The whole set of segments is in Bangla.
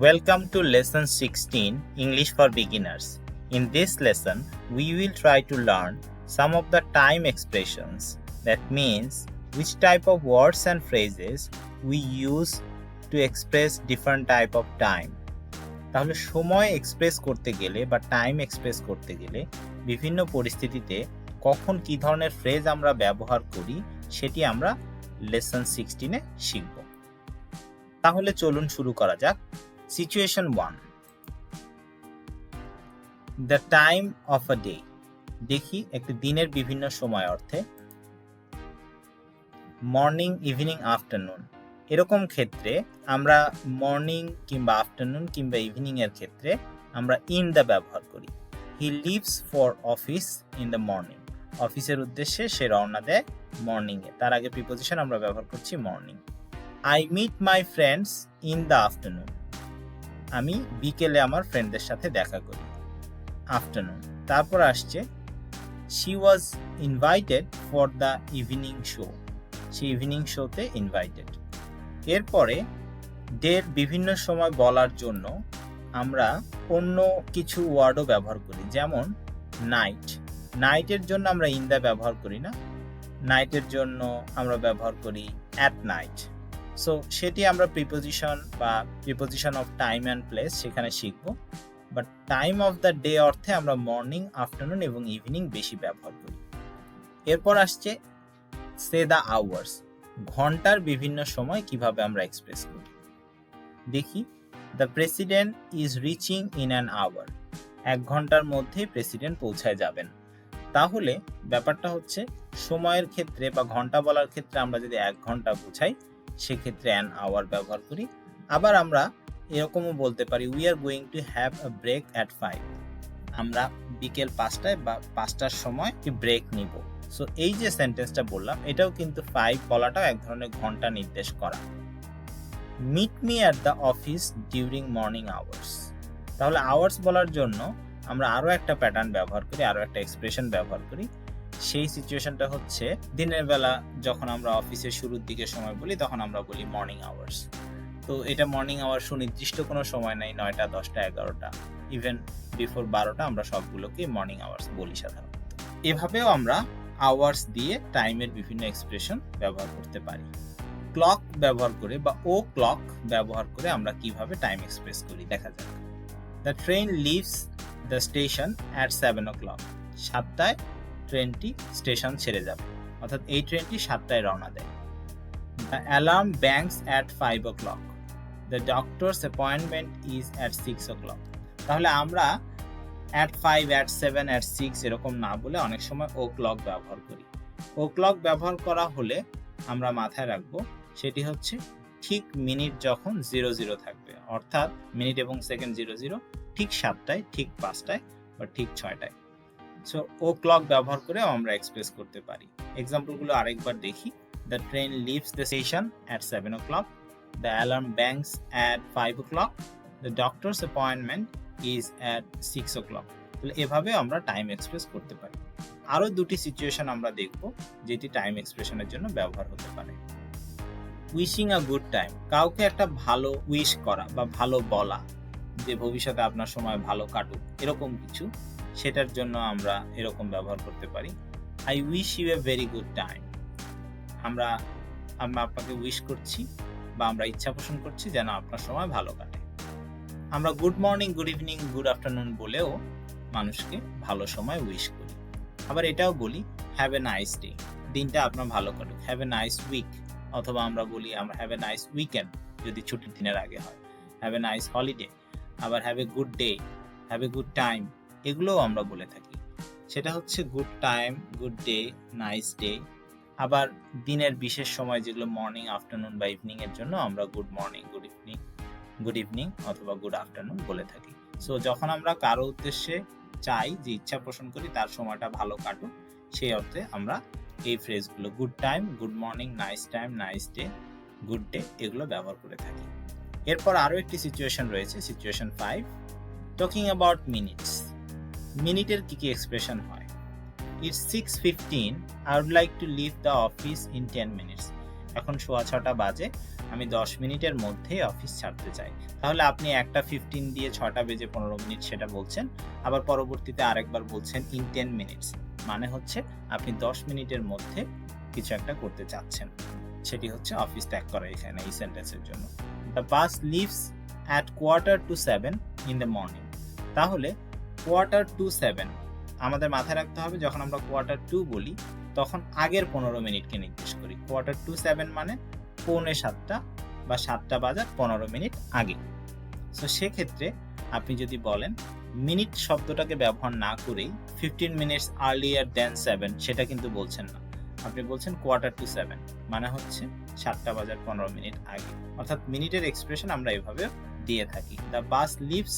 Welcome to lesson 16 English for Beginners. In this lesson, we will try to learn some of the time expressions. That means which type of words and phrases we use to express different type of time. তাহলে সময় এক্সপ্রেস করতে গেলে বা টাইম এক্সপ্রেস করতে গেলে বিভিন্ন পরিস্থিতিতে কখন কী ধরনের ফ্রেজ আমরা ব্যবহার করি সেটি আমরা লেসন 16-এ শিখব। তাহলে চলুন শুরু করা যাক। Situation 1, the time of a day. দেখি একটি দিনের বিভিন্ন সময় অর্থে মর্নিং, ইভিনিং, আফটারনুন। এরকম ক্ষেত্রে আমরা মর্নিং কিংবা আফটারনুন কিংবা ইভিনিং এর ক্ষেত্রে আমরা ইন দ্য ব্যবহার করি। He lives for office in the morning. অফিসের উদ্দেশ্যে সে রওনা দেয় মর্নিংয়ে। তার আগে প্রিপোজিশন আমরা ব্যবহার করছি morning. I meet my friends in the afternoon. আমি বিকেলে আমার ফ্রেন্ডদের সাথে দেখা করি। আফটারনুন। তারপর আসছে she was invited for the evening show. সে ইভিনিং শোতে ইনভাইটেড। এরপরে ডের বিভিন্ন সময় বলার জন্য আমরা অন্য কিছু ওয়ার্ডও ব্যবহার করি, যেমন নাইট। নাইটের জন্য আমরা ইন দ্য ব্যবহার করি না, নাইটের জন্য আমরা ব্যবহার করি অ্যাট নাইট। সো সেটি আমরা preposition of time and place সেখানে শিখব। But time of the day অর্থে আমরা মর্নিং, আফটারনুন এবং ইভিনিং বেশি ব্যবহার করি। এরপর আসছে সে দ্য আওয়ার্স। ঘন্টার বিভিন্ন সময় কিভাবে আমরা এক্সপ্রেস করি দেখি। The president is reaching in an hour. 1 ঘন্টার মধ্যে প্রেসিডেন্ট পৌঁছায় যাবেন। তাহলে ব্যাপারটা হচ্ছে সময়ের ক্ষেত্রে বা ঘন্টা বলার ক্ষেত্রে আমরা যদি 1 ঘন্টা বোঝাই সেক্ষেত্রে অ্যান আওয়ার ব্যবহার করি। আবার আমরা এরকমও বলতে পারি we are going to have a break at 5। আমরা বিকেল 5টায় বা 5টার সময় ব্রেক নিব। সো এই যে সেন্টেন্সটা বললাম এটাও কিন্তু 5 বলাটাও এক ধরনের ঘন্টা নির্দেশ করা। Meet me at the office during morning hours. তাহলে আওয়ার্স বলার জন্য আমরা আরও একটা প্যাটার্ন ব্যবহার করি, আরও একটা এক্সপ্রেশন ব্যবহার করি। সেই সিচুয়েশনটা হচ্ছে দিনের বেলা যখন আমরা অফিসের শুরুর দিকে সময় বলি তখন আমরা বলি মর্নিং আওয়ার্স। তো এটা মর্নিং আওয়ার সুনির্দিষ্ট কোনো সময় নাই, 9টা, 10টা, 11টা, ইভেন বিফোর 12টা আমরা সবগুলোকে মর্নিং আওয়ার্স বলি সাধারণত। এভাবেও আমরা আওয়ার্স দিয়ে টাইমের বিভিন্ন এক্সপ্রেশন ব্যবহার করতে পারি। ক্লক ব্যবহার করে বা ও ক্লক ব্যবহার করে আমরা কিভাবে টাইম এক্সপ্রেস করি দেখা যাক। The train leaves the station at 7 o'clock। 7টায় ট্রেনটি স্টেশন ছেড়ে যাবে, অর্থাৎ এই ট্রেনটি 7টায় রওনা দেয়। The alarm bangs at 5 o'clock। The doctor's appointment is at 6 o'clock। তাহলে আমরা অ্যাট 5, অ্যাট 7, অ্যাট 6 এরকম না বলে অনেক সময় ও ক্লক ব্যবহার করি। ও ক্লক ব্যবহার করা হলে আমরা মাথায় রাখবো সেটি হচ্ছে ঠিক মিনিট যখন 00 থাকবে, অর্থাৎ মিনিট এবং সেকেন্ড 00, ঠিক 7টায়, ঠিক 5টায় বা ঠিক 6টায়। সো ও ক্লক ব্যবহার করে আমরা এক্সপ্রেস করতে পারি। এক্সাম্পলগুলো আরেকবার দেখি। The train leaves the station at 7 o'clock। The alarm bangs at 5 o'clock। The doctor's appointment is at 6 o'clock। তাহলে এভাবে আমরা টাইম এক্সপ্রেস করতে পারি। আরও 2টি সিচুয়েশন আমরা দেখব যেটি টাইম এক্সপ্রেশনের জন্য ব্যবহার হতে পারে। Wishing a good time. কাউকে একটা ভালো উইশ করা বা ভালো বলা যে ভবিষ্যতে আপনার সময় ভালো কাটুক, এরকম কিছু, সেটার জন্য আমরা এরকম ব্যবহার করতে পারি। I wish you a very good time. আমরা আপনাকে উইশ করছি বা আমরা ইচ্ছা পোষণ করছি যেন আপনার সময় ভালো কাটে। আমরা good morning, good evening, good afternoon বলেও মানুষকে ভালো সময় উইশ করি। আবার এটাও বলি হ্যাভ এ নাইস ডে। দিনটা আপনার ভালো কাটুক। হ্যাভ এ নাইস উইক, অথবা আমরা বলি আমরা হ্যাভ এ নাইস উইকেন্ড যদি ছুটির দিনের আগে হয়। Have a nice holiday. আবার have a good day, have a good time, এগুলোও আমরা বলে থাকি। সেটা হচ্ছে good time, good day, nice day. আবার দিনের বিশেষ সময় যেগুলো মর্নিং, আফটারনুন বা ইভিনিং এর জন্য আমরা গুড মর্নিং, গুড ইভিনিং অথবা গুড আফটারনুন বলে থাকি। সো যখন আমরা কারো উদ্দেশ্যে চাই যে ইচ্ছা পোষণ করি তার সময়টা ভালো কাটুক, সেই অর্থে আমরা এই ফ্রেজগুলো good time, good morning, nice time, nice day, good day এগুলো ব্যবহার করে থাকি। এরপর আরও একটি সিচুয়েশন রয়েছে, সিচুয়েশন 5, টকিং অ্যাবাউট মিনিটস। মিনিটের কি কি এক্সপ্রেশন হয়? It's 6:15, I would like to leave the office in 10 minutes। এখন 6:15 বাজে, আমি 10 মিনিটের মধ্যেই অফিস ছাড়তে চাই। তাহলে আপনি একটা 15 দিয়ে 6টা বেজে 15 মিনিট সেটা বলছেন, আবার পরবর্তীতে আরেকবার বলছেন ইন 10 মিনিটস, মানে হচ্ছে আপনি 10 মিনিটের মধ্যে কিছু একটা করতে চাচ্ছেন, সেটি হচ্ছে অফিস ত্যাগ করা এখানে এই সেন্টেন্সের জন্য। The bus leaves at 6:45 in the morning. তাহলে 6:45 আমাদের মাথায় রাখতে হবে, যখন আমরা 2:45 বলি তখন আগের 15 মিনিটকে নির্দেশ করি। 6:45 মানে 6:45 বা 7টা বাজার 15 মিনিট আগে। সো সেক্ষেত্রে আপনি যদি বলেন মিনিট শব্দটাকে ব্যবহার না করেই 15 মিনিটস আর্লিয়ার দ্যান 7, সেটা কিন্তু বলছেন না, আপনি বলছেন 6:45 মানে হচ্ছে 7টা বাজার 15 মিনিট আগে। অর্থাৎ মিনিটের এক্সপ্রেশন আমরা এভাবে দিয়ে থাকি। The bus leaves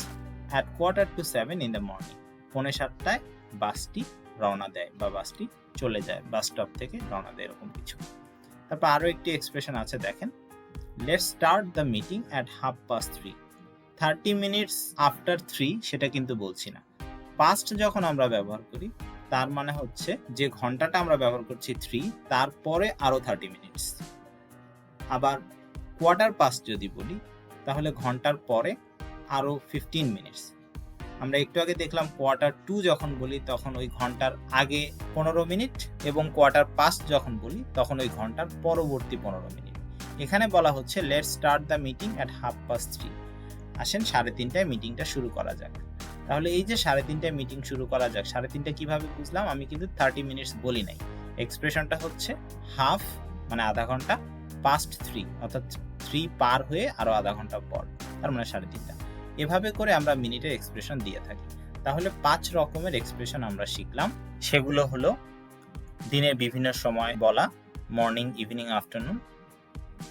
at 6:45 in the morning. 6:45 বাসটি রওনা দেয় বা বাসটি চলে যায়, বাস স্টপ থেকে রওনা দেয়, এরকম কিছু। তারপর আরো একটি এক্সপ্রেশন আছে, দেখেন, let's start the meeting at 3:30। 30 minutes after 3 সেটা কিন্তু বলছি না। পাস্ট যখন আমরা ব্যবহার করি তার মানে হচ্ছে যে ঘন্টাটা আমরা ব্যবহার করছি 3, তারপরে আরো 30 মিনিটস। আবার কোয়ার্টার পাস্ট যদি বলি তাহলে ঘন্টার পরে আরো 15 মিনিটস। আমরা একটু আগে দেখলাম Q2 যখন বলি তখন ওই ঘন্টার আগে 15 মিনিট, এবং কোয়ার্টার পাস্ট যখন বলি তখন ওই ঘন্টার পরবর্তী 15 মিনিট। এখানে বলা হচ্ছে let's start the meeting at 3:30। আসেন 3:30টায় মিটিংটা শুরু করা যাক। তাহলে এই যে 3:30টায় মিটিং শুরু করা যাক, 3:30টা কিভাবে বুঝলাম? আমি কিন্তু 30 মিনিটস বলি নাই, এক্সপ্রেশনটা হচ্ছে হাফ মানে আধা ঘন্টা, পাস্ট 3 অর্থাৎ 3 পার হয়ে আরো আধা ঘন্টা পর, তার মানে 3:30টা। এভাবে করে আমরা মিনিটের এক্সপ্রেশন দিয়ে থাকি। তাহলে 5 রকমের এক্সপ্রেশন আমরা শিখলাম। সেগুলো হলো দিনের বিভিন্ন সময় বলা, মর্নিং, ইভিনিং, আফটারনুন।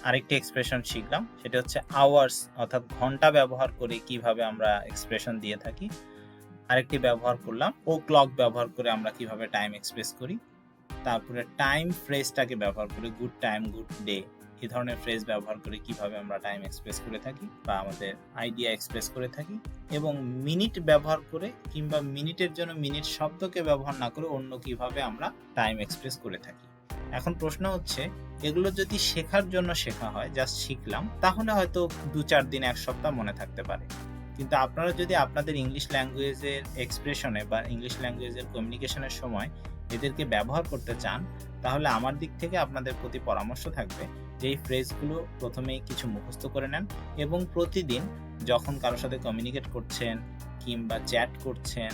আরেকটি এক্সপ্রেশন শিখলাম, সেটা হচ্ছে আওয়ার্স অর্থাৎ ঘন্টা ব্যবহার করে কিভাবে আমরা এক্সপ্রেশন দিয়ে থাকি। আরেকটি ব্যবহার করলাম ও ক্লক ব্যবহার করে আমরা কিভাবে টাইম এক্সপ্রেস করি। তারপরে টাইম ফ্রেজটাকে ব্যবহার করে গুড টাইম, গুড ডে, এই ধরনের ফ্রেজ ব্যবহার করে কিভাবে আমরা টাইম এক্সপ্রেস করে থাকি বা আমাদের আইডিয়া এক্সপ্রেস করে থাকি। এবং মিনিট ব্যবহার করে কিংবা মিনিটের জন্য মিনিট শব্দকে ব্যবহার না করে অন্য কিভাবে আমরা টাইম এক্সপ্রেস করে থাকি। এখন প্রশ্ন হচ্ছে, এগুলো যদি শেখার জন্য শেখা হয়, জাস্ট শিখলাম, তাহলে হয়তো 2-4 দিন 1 সপ্তাহ মনে থাকতে পারে। কিন্তু আপনারা যদি আপনাদের ইংলিশ ল্যাঙ্গুয়েজের এক্সপ্রেশনে বা ইংলিশ ল্যাঙ্গুয়েজের কমিউনিকেশনের সময় এদেরকে ব্যবহার করতে চান, তাহলে আমার দিক থেকে আপনাদের প্রতি পরামর্শ থাকবে যে এই ফ্রেজগুলো প্রথমেই কিছু মুখস্থ করে নেন, এবং প্রতিদিন যখন কারোর সাথে কমিউনিকেট করছেন কিংবা চ্যাট করছেন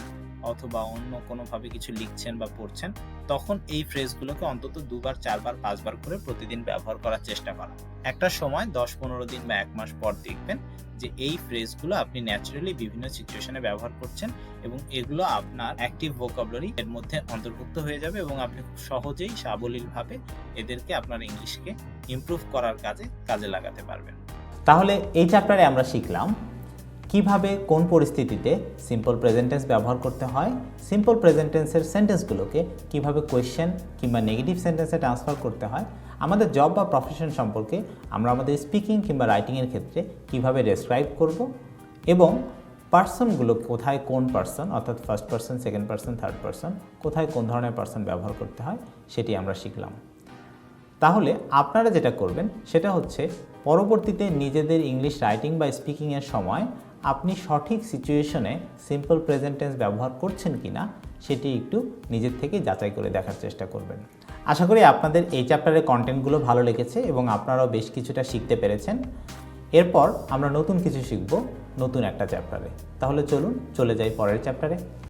অথবা অন্য কোনোভাবে কিছু লিখছেন বা পড়ছেন, তখন এই ফ্রেজগুলোকে অন্তত 2বার, 4বার, 5বার করে প্রতিদিন ব্যবহার করার চেষ্টা করা। একটা সময় 10-15 দিন বা 1 মাস পর দেখবেন যে এই ফ্রেজগুলো আপনি ন্যাচারালি বিভিন্ন সিচুয়েশনে ব্যবহার করছেন এবং এগুলো আপনার অ্যাক্টিভ ভোকাবুলারি এর মধ্যে অন্তর্ভুক্ত হয়ে যাবে এবং আপনি খুব সহজেই সাবলীলভাবে এদেরকে আপনার ইংলিশকে ইমপ্রুভ করার কাজে লাগাতে পারবেন। তাহলে এই চ্যাপ্টারে আমরা শিখলাম কিভাবে কোন পরিস্থিতিতে সিম্পল প্রেজেন্ট টেন্স ব্যবহার করতে হয়, সিম্পল প্রেজেন্ট টেন্সের সেন্টেন্সগুলোকে কিভাবে কোয়েশ্চেন কিংবা নেগেটিভ সেন্টেন্সে ট্রান্সফার করতে হয়, আমাদের জব বা প্রফেশন সম্পর্কে আমরা আমাদের স্পিকিং কিংবা রাইটিংয়ের ক্ষেত্রে কিভাবে ডেসক্রাইব করব, এবং পার্সনগুলো কোথায় কোন পার্সন অর্থাৎ first person, second person, third person, কোথায় কোন ধরনের পার্সন ব্যবহার করতে হয় সেটি আমরা শিখলাম। তাহলে আপনারা যেটা করবেন সেটা হচ্ছে পরবর্তীতে নিজেদের ইংলিশ রাইটিং বা স্পিকিংয়ের সময় আপনি সঠিক সিচুয়েশনে সিম্পল প্রেজেন্ট টেন্স ব্যবহার করছেন কিনা সেটি একটু নিজের থেকে যাচাই করে দেখার চেষ্টা করবেন। আশা করি আপনাদের এই চ্যাপ্টারের কন্টেন্টগুলো ভালো লেগেছে এবং আপনারাও বেশ কিছুটা শিখতে পেরেছেন। এরপর আমরা নতুন কিছু শিখব নতুন একটা চ্যাপ্টারে। তাহলে চলুন চলে যাই পরের চ্যাপ্টারে।